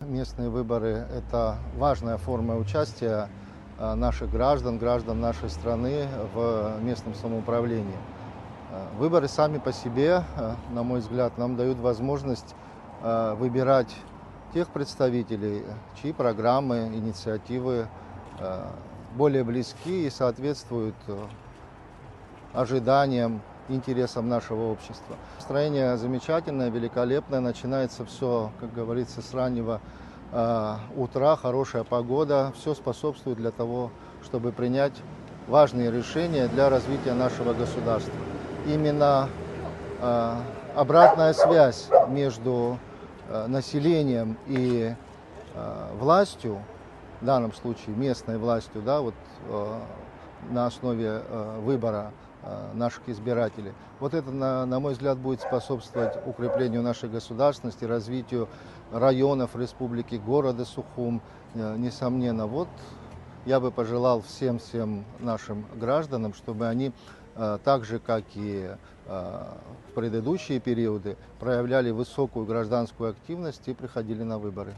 Местные выборы – это важная форма участия наших граждан нашей страны в местном самоуправлении. Выборы сами по себе, на мой взгляд, нам дают возможность выбирать тех представителей, чьи программы, инициативы более близки и соответствуют ожиданиям, интересам нашего общества. Настроение замечательное, великолепное. Начинается все, как говорится, с раннего утра, хорошая погода. Все способствует для того, чтобы принять важные решения для развития нашего государства. Именно обратная связь между населением и властью, в данном случае местной властью, да, вот, на основе выбора наших избирателей. Вот это, на мой взгляд, будет способствовать укреплению нашей государственности, развитию районов республики, города Сухум. Несомненно, вот я бы пожелал всем нашим гражданам, чтобы они так же, как и в предыдущие периоды, проявляли высокую гражданскую активность и приходили на выборы.